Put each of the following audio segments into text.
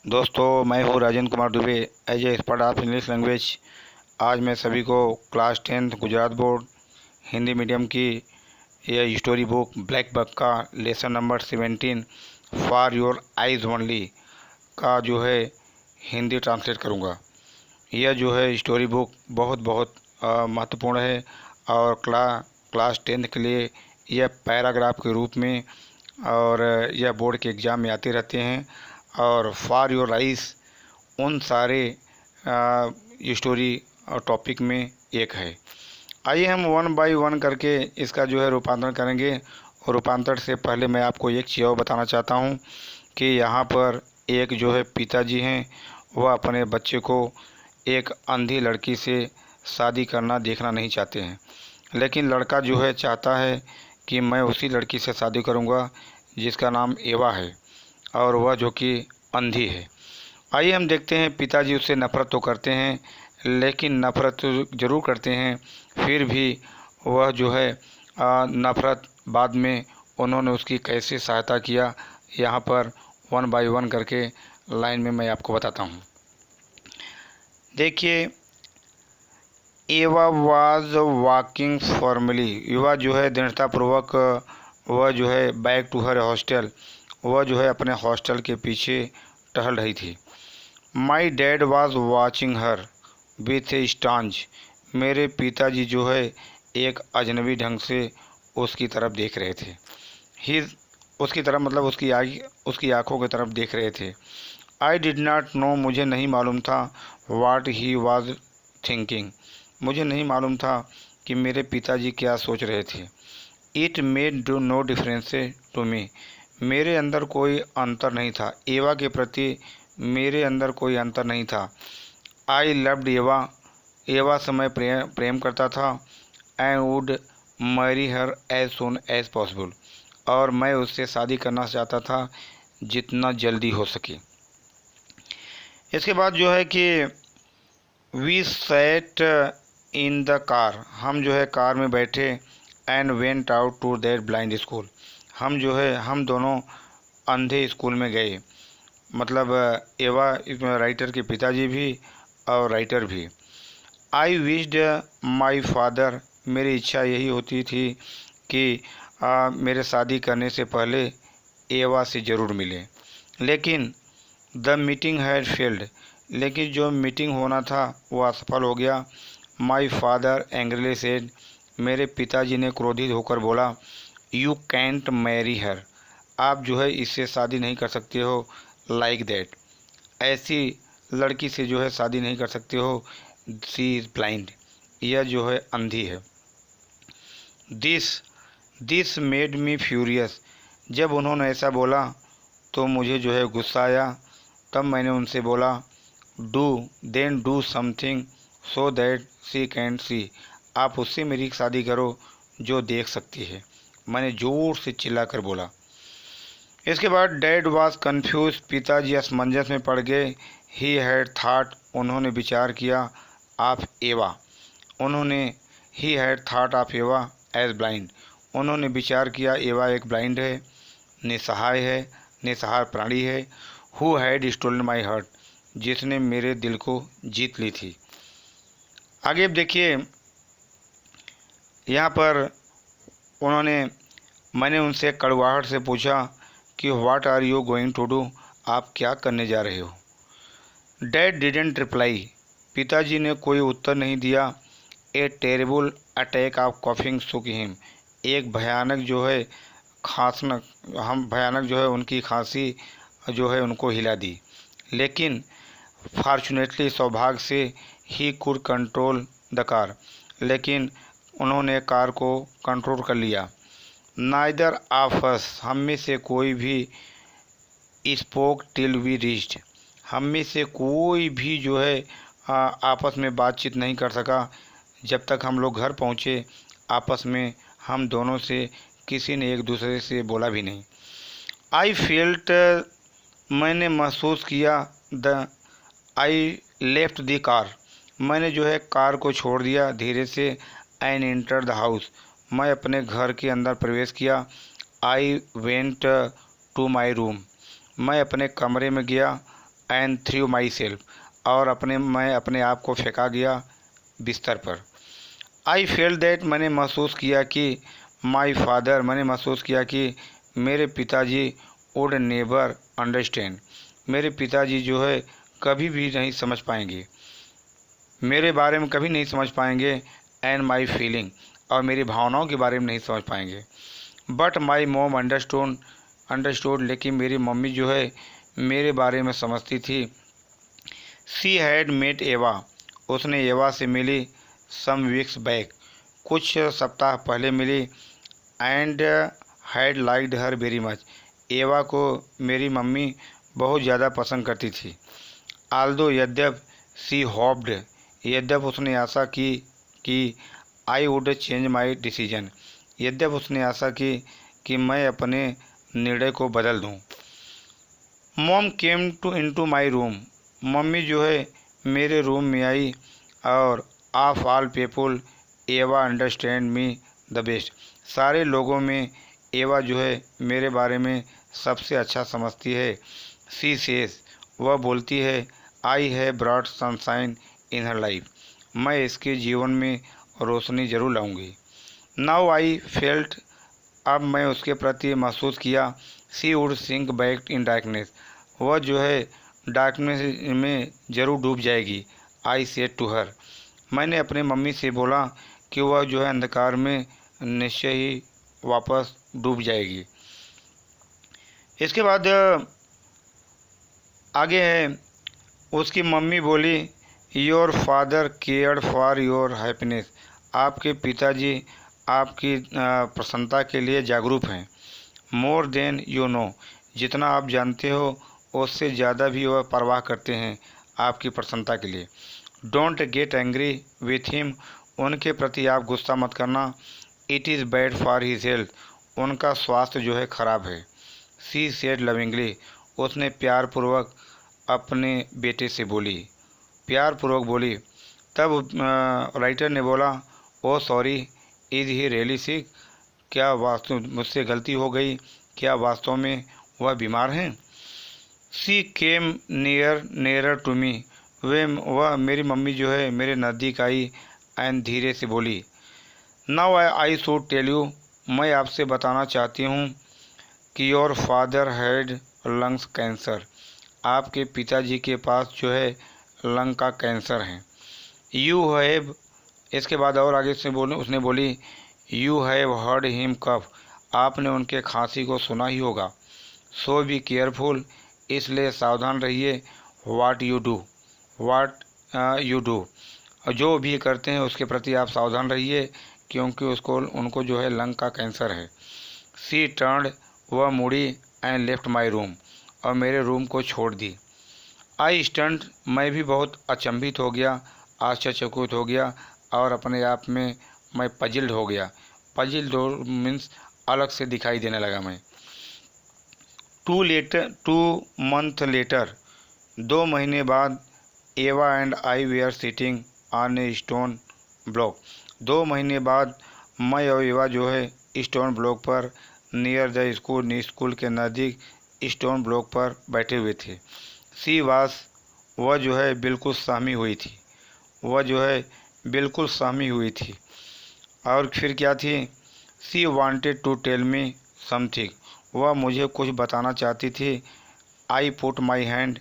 दोस्तों, मैं हूँ Rajendra Kumar Dubey as a expert of English language. आज मैं सभी को class 10th Gujarat board Hindi medium की यह स्टोरी बुक ब्लैक बक का lesson number 17 for your eyes only का जो है हिंदी ट्रांसलेट करूँगा। यह जो है स्टोरी बुक बहुत बहुत महत्वपूर्ण है और क्लास 10th के लिए यह पैराग्राफ के रूप में और यह बोर्ड के एग्ज़ाम में आते रहते हैं। और फॉर योर राइस उन सारे स्टोरी और टॉपिक में एक है। आइए हम वन बाय वन करके इसका जो है रूपांतरण करेंगे। और रूपांतरण से पहले मैं आपको एक चीज़ और बताना चाहता हूँ कि यहाँ पर एक जो है पिताजी हैं, वह अपने बच्चे को एक अंधी लड़की से शादी करना देखना नहीं चाहते हैं, लेकिन लड़का जो है चाहता है कि मैं उसी लड़की से शादी करूँगा जिसका नाम एवा है और वह जो कि अंधी है। आइए हम देखते हैं, पिताजी उससे नफ़रत तो करते हैं, लेकिन नफ़रत तो ज़रूर करते हैं, फिर भी वह जो है नफ़रत बाद में उन्होंने उसकी कैसे सहायता किया, यहाँ पर वन बाय वन करके लाइन में मैं आपको बताता हूँ। देखिए, एवा वाज वॉकिंग फॉर्मली। एवा जो है दृढ़तापूर्वक वह जो है बैक टू हर हॉस्टल, वह जो है अपने हॉस्टल के पीछे टहल रही थी। My dad was watching her with a stance. मेरे पिताजी जो है एक अजनबी ढंग से उसकी तरफ देख रहे थे। ही उसकी तरफ मतलब उसकी आंखों की तरफ देख रहे थे। आई डिड नॉट नो, मुझे नहीं मालूम था। वाट ही वॉज थिंकिंग, मुझे नहीं मालूम था कि मेरे पिताजी क्या सोच रहे थे। It made do no difference to me, मेरे अंदर कोई अंतर नहीं था। एवा के प्रति मेरे अंदर कोई अंतर नहीं था। आई लव्ड एवा, एवा से मैं प्रेम करता था। And would marry her as soon as possible, और मैं उससे शादी करना चाहता था जितना जल्दी हो सके। इसके बाद जो है कि we sat in the car, हम जो है कार में बैठे। And went out to that blind school, हम जो है हम दोनों अंधे स्कूल में गए। मतलब एवा इसमें राइटर के पिताजी भी और राइटर भी। आई विश्ड माई फादर, मेरी इच्छा यही होती थी कि मेरे शादी करने से पहले एवा से ज़रूर मिले, लेकिन द मीटिंग हैड फेल्ड, लेकिन जो मीटिंग होना था वो असफल हो गया। माई फादर एंग्रीली सेड, मेरे पिताजी ने क्रोधित होकर बोला, यू कैंट मैरी हर, आप जो है इससे शादी नहीं कर सकते हो। लाइक दैट, ऐसी लड़की से जो है शादी नहीं कर सकते हो। शी इज़ ब्लाइंड, यह जो है अंधी है। दिस मेड मी फ्यूरियस, जब उन्होंने ऐसा बोला तो मुझे जो है गुस्सा आया। तब मैंने उनसे बोला, do something so that she can see, आप उससे मेरी शादी करो जो देख सकती है, मैंने ज़ोर से चिल्लाकर बोला। इसके बाद डैड वाज कन्फ्यूज, पिताजी असमंजस में पड़ गए। ही हैड थाट, उन्होंने विचार किया। ऑफ एवा, उन्होंने ही हैड थाट ऑफ एवा एज ब्लाइंड, उन्होंने विचार किया एवा एक ब्लाइंड है, निसहाय है, निसहाय प्राणी है। Who had stolen my heart, जिसने मेरे दिल को जीत ली थी। आगे अब देखिए, यहाँ पर मैंने उनसे कड़वाहट से पूछा कि what are you going to do, आप क्या करने जा रहे हो। डैड डिडेंट रिप्लाई, पिताजी ने कोई उत्तर नहीं दिया। ए टेरेबल अटैक ऑफ कॉफिंग सुक हिम, एक भयानक जो है भयानक जो है उनकी खांसी जो है उनको हिला दी। लेकिन फॉर्चुनेटली, सौभाग्य से, he could control the car, लेकिन उन्होंने कार को कंट्रोल कर लिया। नाइदर ऑफ अस, हम में से कोई भी, स्पोक टिल वी रीच्ड, हम में से कोई भी जो है आपस में बातचीत नहीं कर सका जब तक हम लोग घर पहुँचे। आपस में हम दोनों से किसी ने एक दूसरे से बोला भी नहीं। आई फेल्ट, मैंने महसूस किया। आई लेफ्ट द कार, मैंने जो है कार को छोड़ दिया धीरे से। एंड एंटर द हाउस, मैं अपने घर के अंदर प्रवेश किया। I went to my room, मैं अपने कमरे में गया। एंड थ्रू माई सेल्फ, और मैं अपने आप को फेंका गया बिस्तर पर। आई फेल दैट, मैंने महसूस किया कि माई फादर, मैंने महसूस किया कि मेरे पिताजी वुड नेवर अंडरस्टैंड, मेरे पिताजी जो है कभी भी नहीं समझ पाएंगे, मेरे बारे में कभी नहीं समझ पाएंगे। एंड माई फीलिंग, और मेरी भावनाओं के बारे में नहीं समझ पाएंगे। बट माई मोम अंडरस्टूड, लेकिन मेरी मम्मी जो है मेरे बारे में समझती थी। शी हैड मेट एवा, उसने एवा से मिली। सम वीक्स बैक, कुछ सप्ताह पहले मिली। And had liked her very much, Ava को मेरी मम्मी बहुत ज़्यादा पसंद करती थी। आल्दो, यद्यप सी होप्ड, यद्यप उसने आशा की कि I would change my decision, यद्यप उसने आशा की कि मैं अपने निर्णय को बदल दूं। Mom came into my room, mummy जो है मेरे रूम में आई। और ऑफ ऑल पीपुल एवा अंडरस्टैंड मी द बेस्ट, सारे लोगों में एवा जो है मेरे बारे में सबसे अच्छा समझती है। सी सेज, वह बोलती है, आई है ब्रॉट सनशाइन इन हर लाइफ, मैं इसके जीवन में रोशनी जरूर लाऊंगी। नाउ आई फेल्ट, अब मैं उसके प्रति महसूस किया। She would sink back in darkness, वह जो है डार्कनेस में जरूर डूब जाएगी। आई सेड टू हर, मैंने अपने मम्मी से बोला कि वह जो है अंधकार में निश्चय ही वापस डूब जाएगी। इसके बाद आगे है, उसकी मम्मी बोली, your father cared for your happiness, आपके पिताजी आपकी प्रसन्नता के लिए जागरूक हैं। मोर देन यू नो, जितना आप जानते हो उससे ज़्यादा भी वह परवाह करते हैं आपकी प्रसन्नता के लिए। Don't get angry with him, उनके प्रति आप गुस्सा मत करना। It is bad for his health, उनका स्वास्थ्य जो है ख़राब है। सी सेड लविंगली, उसने प्यारपूर्वक अपने बेटे से बोली, प्यारपूर्वक बोली। तब राइटर ने बोला, ओ सॉरी, इज़ ही रियली सिक, क्या वास्तव मुझसे गलती हो गई, क्या वास्तव में वह बीमार हैं। सी केम नियरर टू मी, वह मेरी मम्मी जो है मेरे नज़दीक आई। एंड धीरे से बोली, now I should tell you, मैं आपसे बताना चाहती हूँ कि your father had lungs cancer, आपके पिताजी के पास जो है लंग का कैंसर है। यू हैव, इसके बाद और आगे से उसने बोली, यू हैव हर्ड हिम कफ, आपने उनके खांसी को सुना ही होगा। सो बी केयरफुल, इसलिए सावधान रहिए। वाट यू डू, जो भी करते हैं उसके प्रति आप सावधान रहिए, क्योंकि उनको जो है लंग का कैंसर है। सी टर्न्ड, वह मुड़ी। एंड लेफ्ट माई रूम, और मेरे रूम को छोड़ दी। आई स्टंट, मैं भी बहुत अचंभित हो गया, आश्चर्यचकित हो गया, और अपने आप में मैं पजिल्ड हो गया। पजिल्ड मीन्स अलग से दिखाई देने लगा मैं। 2 मंथ लेटर, 2 महीने बाद, Ava and I were sitting on a stone block, 2 महीने बाद मैं और एवा जो है स्टोन ब्लॉक पर नियर द स्कूल के नज़दीक स्टोन ब्लॉक पर बैठे हुए थे। सी वास, वह जो है बिल्कुल सहमी हुई थी, वह जो है बिल्कुल सहमी हुई थी। और फिर क्या थी, she wanted to tell me something, वह मुझे कुछ बताना चाहती थी। आई पुट माई हैंड,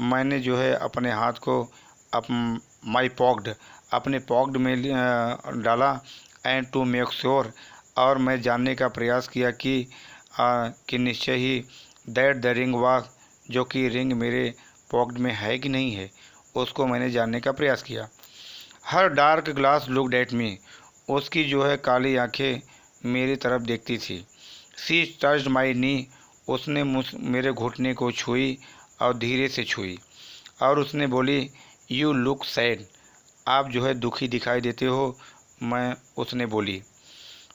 मैंने जो है अपने हाथ को माई पॉक्ड, अपने पॉक्ड में डाला। एंड टू मेक श्योर, और मैं जानने का प्रयास किया कि निश्चय ही दैट द रिंग वाज, जो कि रिंग मेरे पॉकेट में है कि नहीं है, उसको मैंने जानने का प्रयास किया। Her dark glass looked at me, उसकी जो है काली आंखें मेरी तरफ देखती थी। सी टच्ड माई नी, उसने मेरे घुटने को छुई और धीरे से छुई, और उसने बोली, यू लुक सैड, आप जो है दुखी दिखाई देते हो। उसने बोली,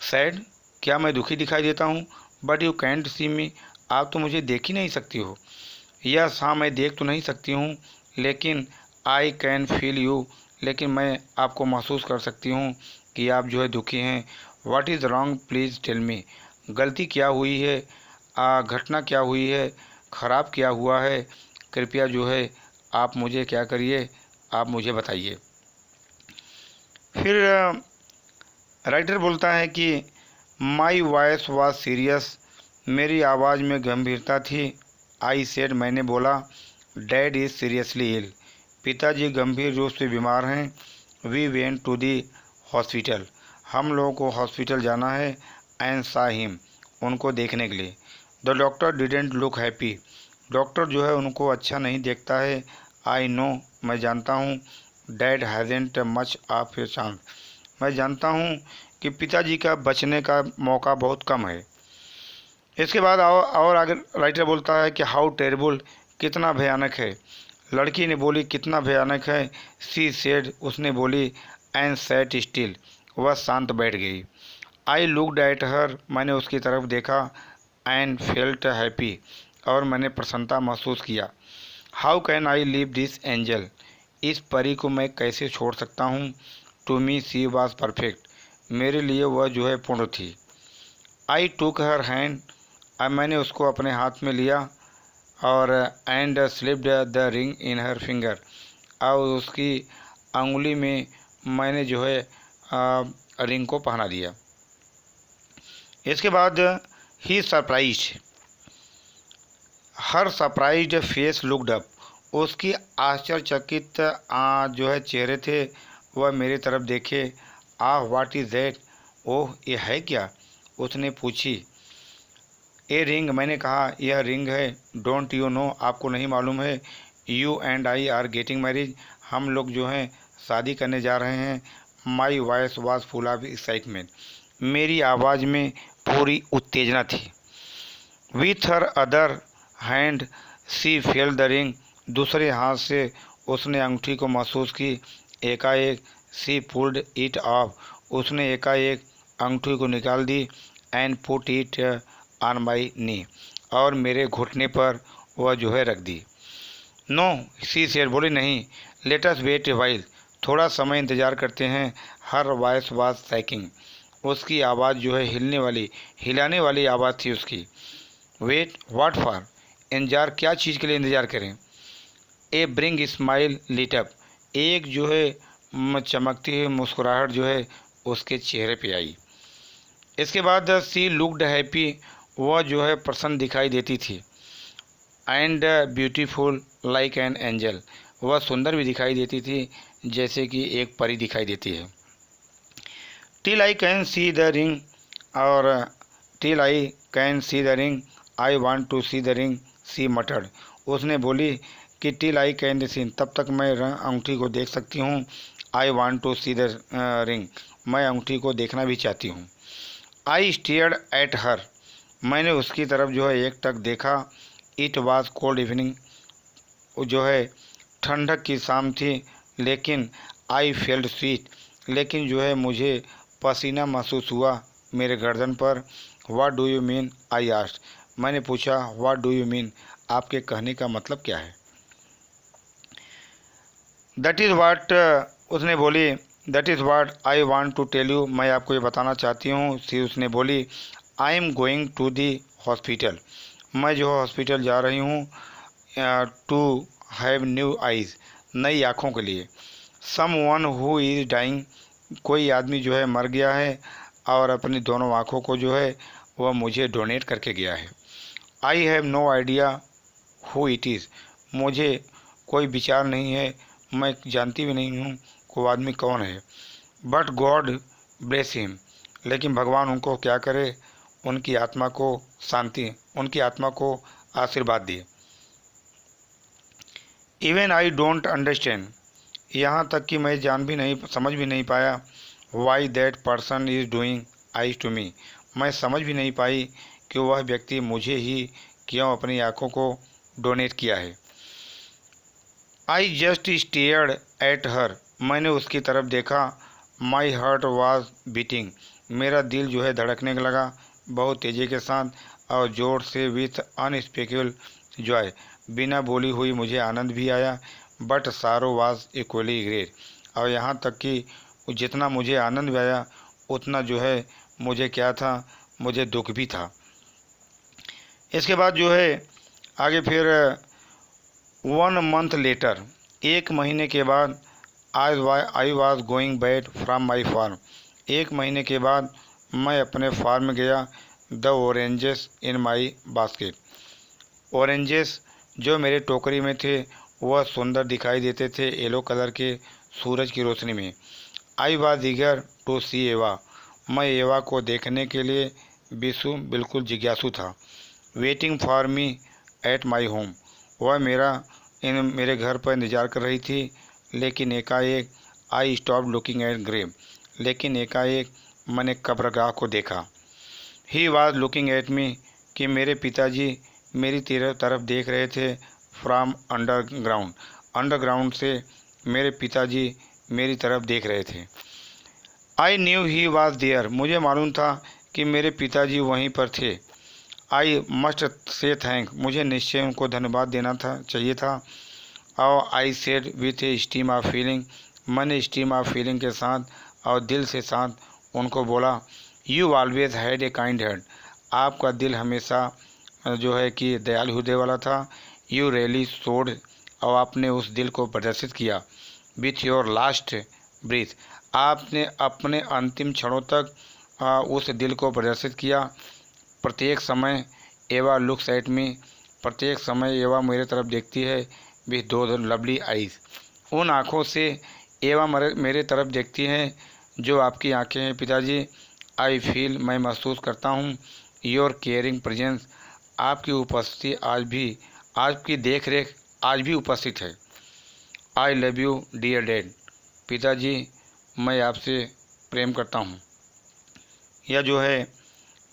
सैड, क्या मैं दुखी दिखाई देता हूँ? बट यू कैंट सी मी, आप तो मुझे देख ही नहीं सकती हो। यस, हाँ, मैं देख तो नहीं सकती हूँ, लेकिन आई कैन फील यू, लेकिन मैं आपको महसूस कर सकती हूँ कि आप जो है दुखी हैं। What is wrong, please tell me, गलती क्या हुई है, घटना क्या हुई है, ख़राब क्या हुआ है, कृपया जो है आप मुझे क्या करिए, आप मुझे बताइए। फिर राइटर बोलता है कि माई वॉइस वॉज सीरियस, मेरी आवाज़ में गंभीरता थी। आई सेड, मैंने बोला, डैड इज़ सीरियसली इल, पिताजी गंभीर रूप से बीमार हैं। We went to the hospital, हम लोगों को हॉस्पिटल जाना है। एंड सा हिम, उनको देखने के लिए। The doctor didn't look happy, doctor जो है उनको अच्छा नहीं देखता है। आई नो, मैं जानता हूँ। Dad हैजेंट much of a chance, मैं जानता हूँ कि पिताजी का बचने का मौका बहुत कम है। इसके बाद और आगे राइटर बोलता है कि हाउ टेरेबल, कितना भयानक है। लड़की ने बोली, कितना भयानक है। सी सेड, उसने बोली। एंड सैट स्टिल, वह शांत बैठ गई। आई लुकड एट हर, मैंने उसकी तरफ देखा। एंड फेल्ट हैप्पी, और मैंने प्रसन्नता महसूस किया। How can I leave this angel, इस परी को मैं कैसे छोड़ सकता हूँ। To me she was perfect, मेरे लिए वह जो है पूर्ण थी। आई टूक हर हैंड, अब मैंने उसको अपने हाथ में लिया। और and slipped the ring in her finger, और उसकी अंगुली में मैंने जो है रिंग को पहना दिया। इसके बाद ही सरप्राइज्ड, हर सरप्राइज्ड फेस लुक्ड अप, उसकी आश्चर्यचकित जो है चेहरे थे वह मेरी तरफ देखे। व्हाट इज़ दैट, ओह ये है क्या, उसने पूछी। ए रिंग, मैंने कहा यह रिंग है। डोंट यू नो, आपको नहीं मालूम है। You and I are getting marriage, हम लोग जो हैं शादी करने जा रहे हैं। My voice was full of excitement, मेरी आवाज़ में पूरी उत्तेजना थी। With her other hand she felt the ring, दूसरे हाथ से उसने अंगूठी को महसूस की। एकाएक सी पुल्ड इट ऑफ, उसने एकाएक अंगूठी को निकाल दी। And put it on my knee, और मेरे घुटने पर वह जो है रख दी। नो, सी सेड, बोली नहीं। Let us wait a while, थोड़ा समय इंतज़ार करते हैं। हर वॉइस वाज सैकिंग, उसकी आवाज़ जो है हिलाने वाली आवाज़ थी उसकी। वेट व्हाट फॉर, इंतजार क्या चीज़ के लिए इंतज़ार करें। ए ब्रिंग स्माइल लिट अप, एक जो है चमकती हुई मुस्कुराहट जो है उसके चेहरे पे आई। इसके बाद सी लुक्ड हैप्पी, वह जो है प्रसन्न दिखाई देती थी। And beautiful like an angel, वह सुंदर भी दिखाई देती थी जैसे कि एक परी दिखाई देती है। Till I can see the ring, और till I can see the ring, I want to see the ring, she muttered, उसने बोली कि टिल आई कैन सी, तब तक मैं अंगूठी को देख सकती हूँ। I want to see the ring, मैं अंगूठी को देखना भी चाहती हूँ। आई स्टेयर्ड एट हर, मैंने उसकी तरफ जो है एक टक देखा। इट वॉज कोल्ड इवनिंग, जो है ठंडक की शाम थी। लेकिन आई फेल्ट स्वीट, लेकिन जो है मुझे पसीना महसूस हुआ मेरे गर्दन पर। What do you mean, I asked, मैंने पूछा। व्हाट डू यू मीन, आपके कहने का मतलब क्या है। दैट इज़ वाट, उसने बोली। That is what I want to tell you, मैं आपको ये बताना चाहती हूँ। सी, उसने बोली। I am going to the hospital, मैं जो हॉस्पिटल जा रही हूँ। टू हैव न्यू आइज़, नई आँखों के लिए। सम वन हु इज़ डाइंग, कोई आदमी जो है मर गया है और अपनी दोनों आँखों को जो है वह मुझे डोनेट करके गया है। I have no idea who it is, मुझे कोई विचार नहीं है, मैं जानती भी नहीं हूँ वो आदमी कौन है। बट गॉड ब्लेस हिम, लेकिन भगवान उनको क्या करे, उनकी आत्मा को शांति, उनकी आत्मा को आशीर्वाद दिए। इवन आई डोंट अंडरस्टैंड, यहाँ तक कि मैं समझ भी नहीं पाया। Why that person is doing eyes to me, मैं समझ भी नहीं पाई कि वह व्यक्ति मुझे ही क्यों अपनी आँखों को डोनेट किया है। I just stared at her, मैंने उसकी तरफ देखा। माई हार्ट वॉज बीटिंग, मेरा दिल जो है धड़कने लगा बहुत तेज़ी के साथ और ज़ोर से। विथ अनस्पीकेबल जॉय, बिना बोली हुई मुझे आनंद भी आया। बट सारो वॉज इक्वली ग्रेट, और यहाँ तक कि जितना मुझे आनंद भी आया उतना जो है मुझे क्या था, मुझे दुख भी था। इसके बाद जो है आगे फिर 1 month later, एक महीने के बाद, I was going back from my farm, एक महीने के बाद मैं अपने फार्म में गया। The oranges in my basket, oranges जो मेरे टोकरी में थे वह सुंदर दिखाई देते थे येलो कलर के सूरज की रोशनी में। आई वॉज ईगर टू सी एवा, मैं एवा को देखने के लिए बिल्कुल जिज्ञासु था। Waiting for me at my home, वह मेरे घर पर इंतज़ार कर रही थी। लेकिन एकाएक I stop looking at grave, लेकिन एकाएक मैंने कब्रगाह को देखा। He was looking at me, कि मेरे पिताजी मेरी तरफ देख रहे थे। फ्रॉम अंडरग्राउंड, अंडरग्राउंड से मेरे पिताजी मेरी तरफ देख रहे थे। I knew he was there, मुझे मालूम था कि मेरे पिताजी वहीं पर थे। आई मस्ट से थैंक, मुझे निश्चय उनको धन्यवाद देना चाहिए था। और I said with A steam of feeling, मैंने स्टीम ऑफ फीलिंग के साथ और दिल से साथ उनको बोला, you always had a kind heart, आपका दिल हमेशा जो है कि दयालु हृदय वाला था। यू रियली शोड, और आपने उस दिल को प्रदर्शित किया। विथ योर लास्ट ब्रीथ, आपने अपने अंतिम क्षणों तक उस दिल को प्रदर्शित किया। प्रत्येक समय एवा लुक्स एट मी, प्रत्येक समय एवा मेरे तरफ देखती है। विथ दो लवली आईज, उन आँखों से एवा मेरे तरफ देखती हैं जो आपकी आंखें हैं पिताजी। आई फील, मैं महसूस करता हूँ। योर केयरिंग प्रेजेंस, आपकी उपस्थिति आज भी, आपकी देख रेख आज भी उपस्थित है। I love you dear dad, पिताजी मैं आपसे प्रेम करता हूँ। यह जो है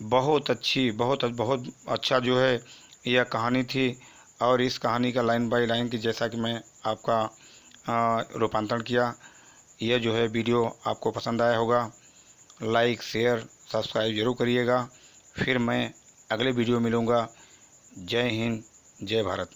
बहुत अच्छी, बहुत अच्छा जो है यह कहानी थी। और इस कहानी का लाइन बाय लाइन की जैसा कि मैं आपका रूपांतरण किया। यह जो है वीडियो आपको पसंद आया होगा। लाइक शेयर सब्सक्राइब जरूर करिएगा। फिर मैं अगले वीडियो मिलूँगा। जय हिंद, जय भारत।